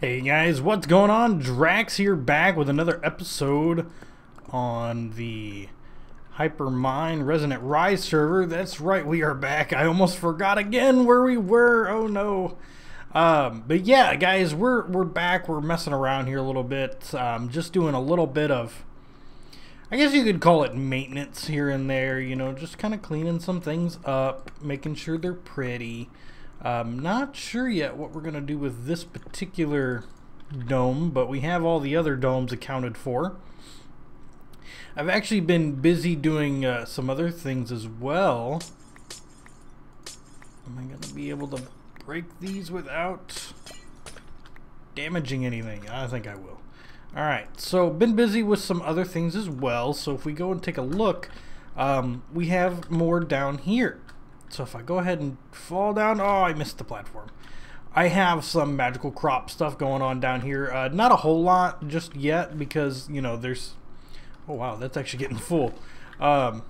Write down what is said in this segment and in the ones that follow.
Hey guys, what's going on? Drax here, back with another episode on the Hypermine Resonant Rise server. That's right, we are back. I almost forgot again where we were. Oh no. But yeah, guys, we're back. We're messing around here a little bit. Just doing a little bit of, I guess you could call it maintenance here and there. You know, just kind of cleaning some things up, making sure they're pretty. Not sure yet what we're going to do with this particular dome, but we have all the other domes accounted for. I've actually been busy doing some other things as well. Am I going to be able to break these without damaging anything? I think I will. Alright, so been busy with some other things as well. So if we go and take a look, we have more down here. So if I go ahead and fall down, oh, I missed the platform. I have some magical crop stuff going on down here. Not a whole lot just yet because, you know, there's... Oh, wow, that's actually getting full. I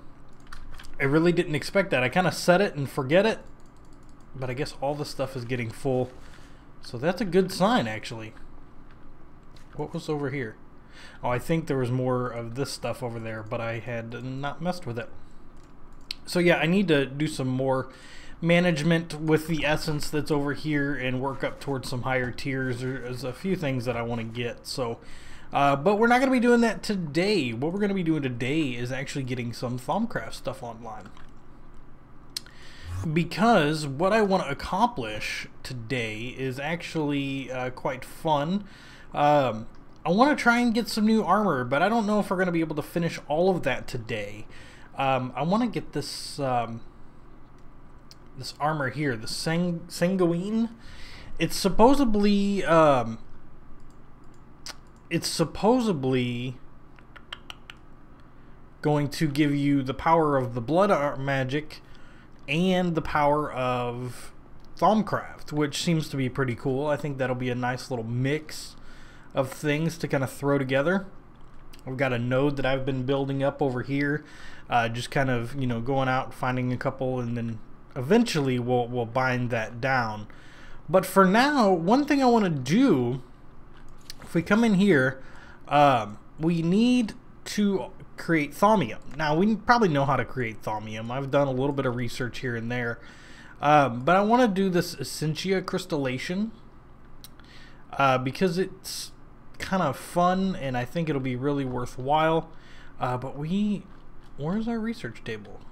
really didn't expect that. I kind of set it and forget it. But I guess all the stuff is getting full. So that's a good sign, actually. What was over here? Oh, I think there was more of this stuff over there, but I had not messed with it. So yeah, I need to do some more management with the essence that's over here and work up towards some higher tiers. There's a few things that I want to get. So, but we're not going to be doing that today. What we're going to be doing today is actually getting some Thaumcraft stuff online. Because what I want to accomplish today is actually quite fun. I want to try and get some new armor, but I don't know if we're going to be able to finish all of that today. I want to get this this armor here, the Sanguine. It's supposedly going to give you the power of the blood magic and the power of Thaumcraft, which seems to be pretty cool. I think that'll be a nice little mix of things to kind of throw together. I've got a node that I've been building up over here, just kind of, you know, going out, finding a couple, and then eventually we'll bind that down. But for now, one thing I want to do, if we come in here, we need to create thaumium. Now, we probably know how to create thaumium. I've done a little bit of research here and there. But I want to do this Essentia crystallation because it's kind of fun and I think it'll be really worthwhile. But where's our research table?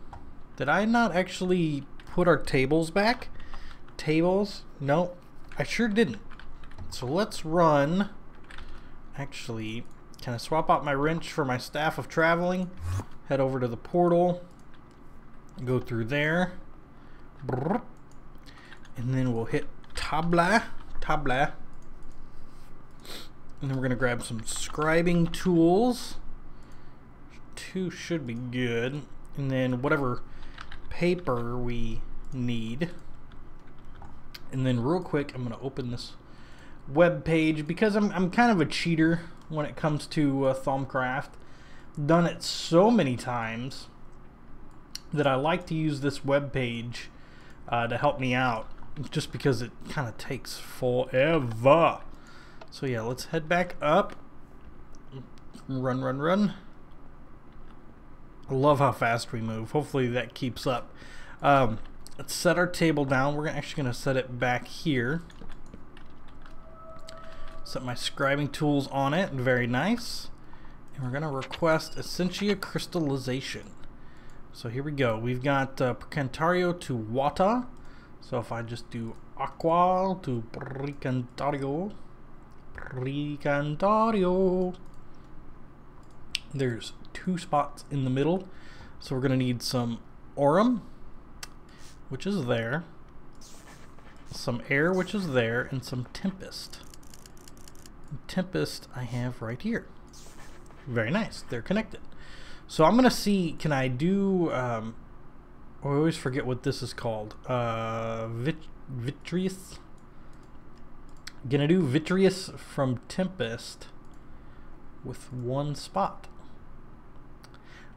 Did I not actually put our tables back? Tables? No, I sure didn't. So let's run. Actually, can I swap out my wrench for my staff of traveling? Head over to the portal. Go through there. And then we'll hit tabla. And then we're going to grab some scribing tools. 2 should be good. And then whatever paper we need. And then real quick, I'm going to open this web page because I'm kind of a cheater when it comes to Thaumcraft. Done it so many times that I like to use this web page to help me out, just because it kind of takes forever. So yeah, let's head back up. Run. I love how fast we move. Hopefully that keeps up. Let's set our table down. We're actually going to set it back here. Set my scribing tools on it. Very nice. And we're going to request Essentia crystallization. So here we go. We've got Precantario to Wata. So if I just do Aqua to Precantario. There's 2 spots in the middle. So we're going to need some Aurum, which is there. Some Air, which is there. And some Tempest. Tempest I have right here. Very nice. They're connected. So I'm going to see, can I do, I always forget what this is called. Vitreous. Gonna do Vitreous from Tempest with 1 spot.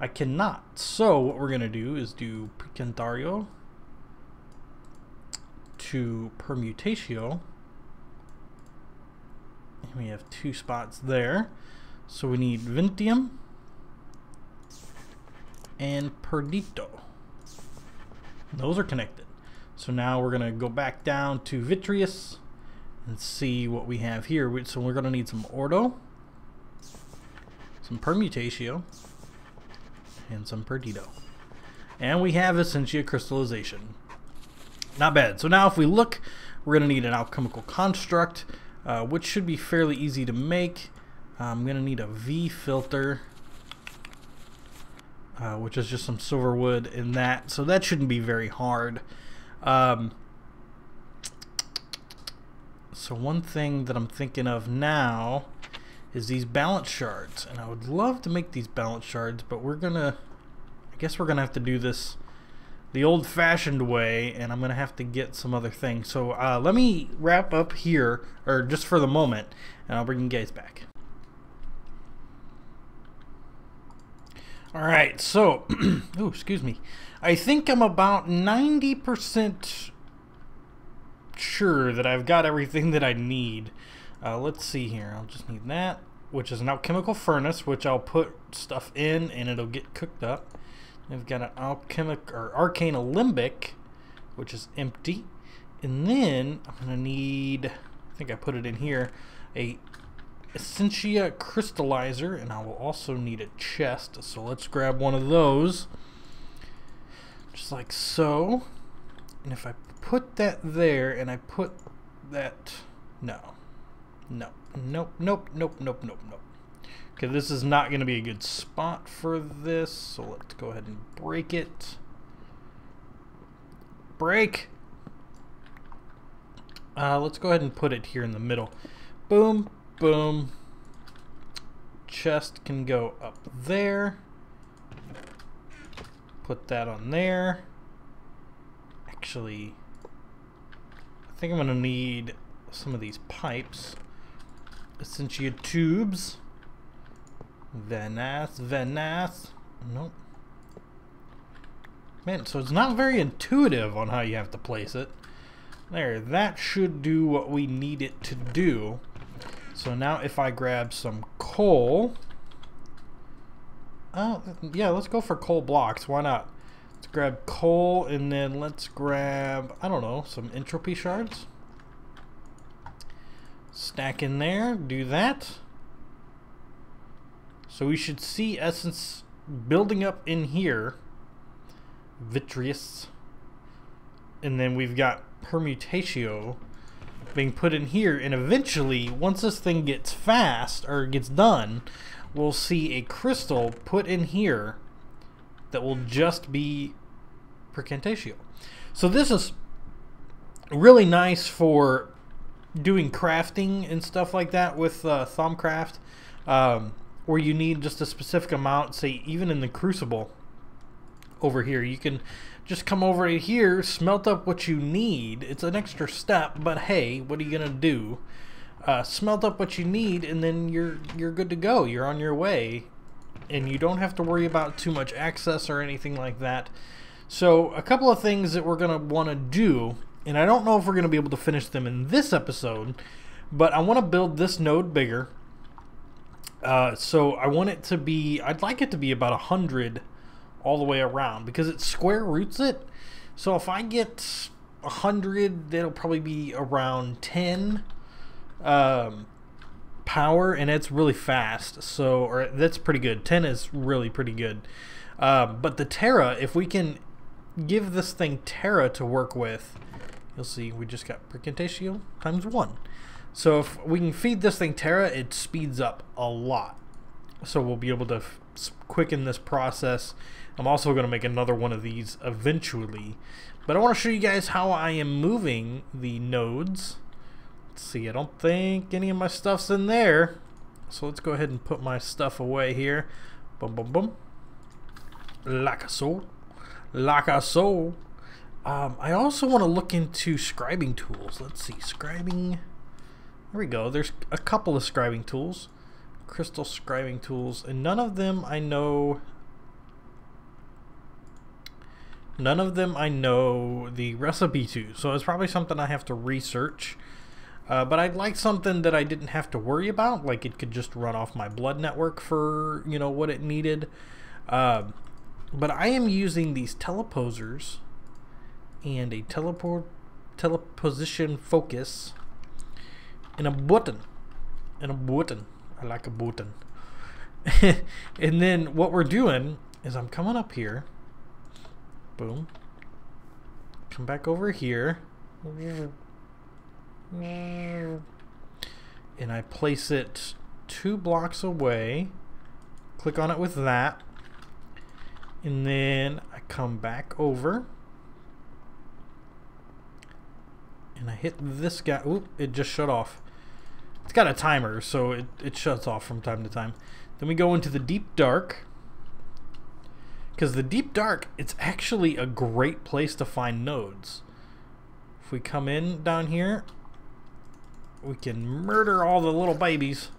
I cannot. So what we're gonna do is do Precantario to Permutatio We have 2 spots there. So we need Vintium and Perdito. Those are connected. So now we're going to go back down to Vitreous and see what we have here. So we're going to need some Ordo, some Permutatio, and some Perdito. And we have Essentia Crystallization. Not bad. So now if we look, we're going to need an alchemical construct, which should be fairly easy to make. I'm going to need a V filter, which is just some silver wood in that. So that shouldn't be very hard. So one thing that I'm thinking of now is these balance shards. And I would love to make these balance shards, but I guess we're going to have to do this the old-fashioned way, and I'm going to have to get some other things. So let me wrap up here, or just for the moment, and I'll bring you guys back. Alright, so, oh, excuse me. I think I'm about 90% sure that I've got everything that I need. Let's see here. I'll just need that, which is an alchemical furnace, which I'll put stuff in and it'll get cooked up. I've got an arcane alembic, which is empty. And then I'm going to need, I think I put it in here, a Essentia crystallizer, and I will also need a chest. So let's grab one of those, just like so. And if I put that there, and I put that, nope. Okay, this is not going to be a good spot for this, so let's go ahead and break it. Break! Let's go ahead and put it here in the middle. Boom, boom. Chest can go up there. Put that on there. Actually, I think I'm going to need some of these pipes. Essentia tubes. Venas. Nope. Man, so it's not very intuitive on how you have to place it. There, that should do what we need it to do. So now if I grab some coal, yeah, let's go for coal blocks. Why not? Let's grab coal, and then let's grab, I don't know, some entropy shards. Stack in there, do that. So we should see essence building up in here. Vitreous. And then we've got Permutatio being put in here, and eventually once this thing gets fast or gets done, we'll see a crystal put in here that will just be Permutatio. So this is really nice for doing crafting and stuff like that with Thaumcraft, where you need just a specific amount. Say even in the Crucible over here, you can just come over here, smelt up what you need. It's an extra step, but hey, what are you gonna do? Smelt up what you need, and then you're good to go. You're on your way, and you don't have to worry about too much access or anything like that. So a couple of things that we're gonna want to do, and I don't know if we're gonna be able to finish them in this episode, but I want to build this node bigger. So I want it to be, I'd like it to be about 100 all the way around, because it square roots it. So if I get 100, that'll probably be around 10 power, and it's really fast. So, or that's pretty good. 10 is really pretty good. But the Terra, if we can give this thing Terra to work with, you'll see we just got Permutatio times 1. So if we can feed this thing Terra, it speeds up a lot. So we'll be able to quicken this process. I'm also going to make another one of these eventually. But I want to show you guys how I am moving the nodes. Let's see, I don't think any of my stuff's in there. So let's go ahead and put my stuff away here. Boom, boom, boom. Like a soul. Like a soul. I also want to look into scribing tools. Let's see, scribing. There we go. There's a couple of scribing tools. Crystal scribing tools. And none of them I know... None of them I know the recipe to, so it's probably something I have to research. But I'd like something that I didn't have to worry about, like it could just run off my blood network for, you know, what it needed. But I am using these teleposers and a teleposition focus and a button. I like a button. And then what we're doing is I'm coming up here. Boom. Come back over here. And I place it 2 blocks away. Click on it with that. And then I come back over. And I hit this guy. Oop, it just shut off. It's got a timer, so it shuts off from time to time. Then we go into the deep dark. Because the deep dark, it's actually a great place to find nodes. If we come in down here, we can murder all the little babies.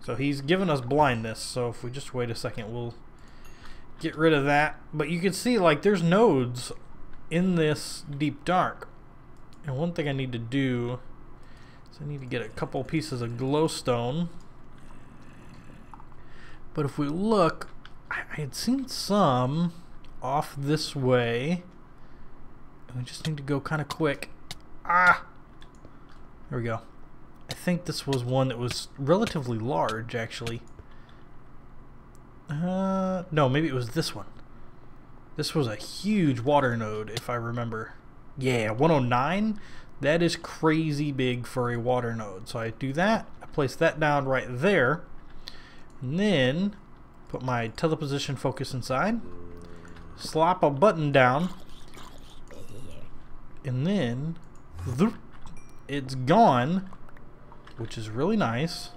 So he's giving us blindness, so if we just wait a second, we'll get rid of that. But you can see, like, there's nodes in this deep dark. And one thing I need to do is I need to get a couple pieces of glowstone. But if we look, I had seen some off this way. And we just need to go kind of quick. Ah! There we go. I think this was one that was relatively large, actually. No, maybe it was this one. This was a huge water node, if I remember. Yeah, 109. That is crazy big for a water node. So I do that. I place that down right there. And then put my teleposition focus inside. Slap a button down. And then it's gone, which is really nice.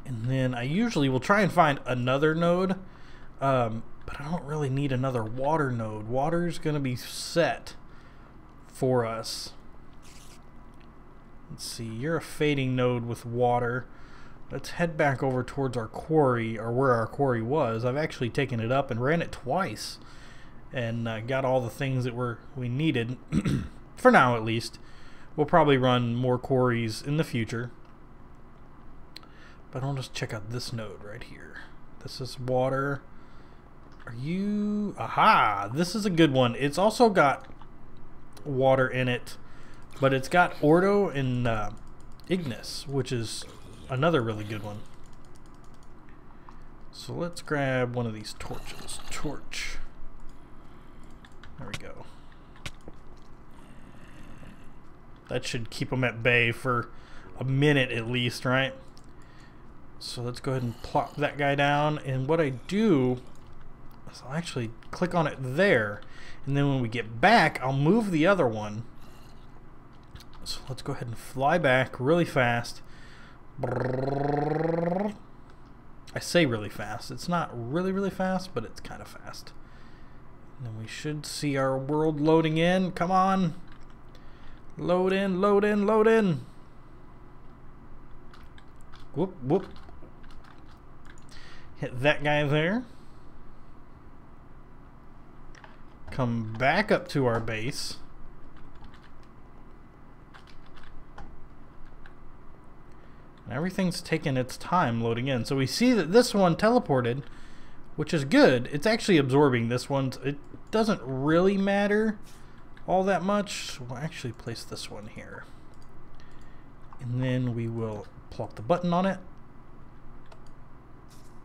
And then I usually will try and find another node, but I don't really need another water node. Water's gonna be set for us. Let's see, you're a fading node with water. Let's head back over towards our quarry, or where our quarry was. I've actually taken it up and ran it twice, and got all the things that we needed. For now, at least. We'll probably run more quarries in the future. But I'll just check out this node right here. This is water. Are you... Aha! This is a good one. It's also got water in it, but it's got Ordo and Ignis, which is another really good one. So let's grab one of these torches. Torch. There we go. That should keep them at bay for a minute at least, right? So let's go ahead and plop that guy down. And what I do is I'll actually click on it there. And then when we get back, I'll move the other one. So let's go ahead and fly back really fast. I say really fast. It's not really, really fast, but it's kind of fast. And then we should see our world loading in. Come on. Load in, load in, load in. Whoop, whoop. Hit that guy there. Come back up to our base. And everything's taking its time loading in. So we see that this one teleported, which is good. It's actually absorbing this one. It doesn't really matter all that much. So we'll actually place this one here. And then we will plop the button on it.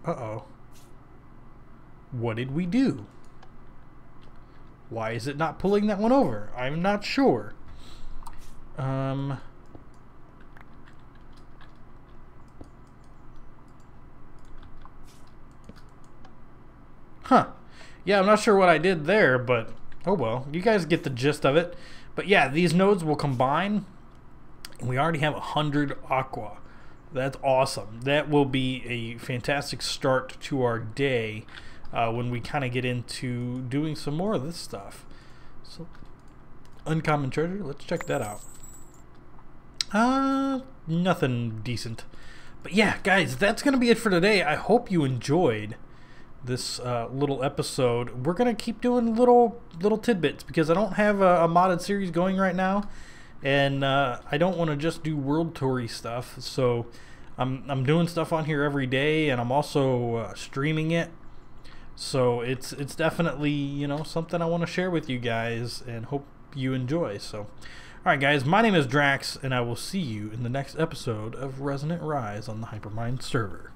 Uh-oh. What did we do? Why is it not pulling that one over? I'm not sure. Huh. Yeah, I'm not sure what I did there, but oh well. You guys get the gist of it. But yeah, these nodes will combine. And we already have 100 aqua. That's awesome. That will be a fantastic start to our day when we kind of get into doing some more of this stuff. So, uncommon treasure. Let's check that out. Nothing decent. But yeah, guys, that's going to be it for today. I hope you enjoyed this little episode. We're gonna keep doing little tidbits because I don't have a modded series going right now, and I don't want to just do world toury stuff. So I'm doing stuff on here every day, and I'm also streaming it. So it's definitely, you know, something I want to share with you guys and hope you enjoy. So alright guys, my name is Drax, and I will see you in the next episode of Resonant Rise on the Hypermine server.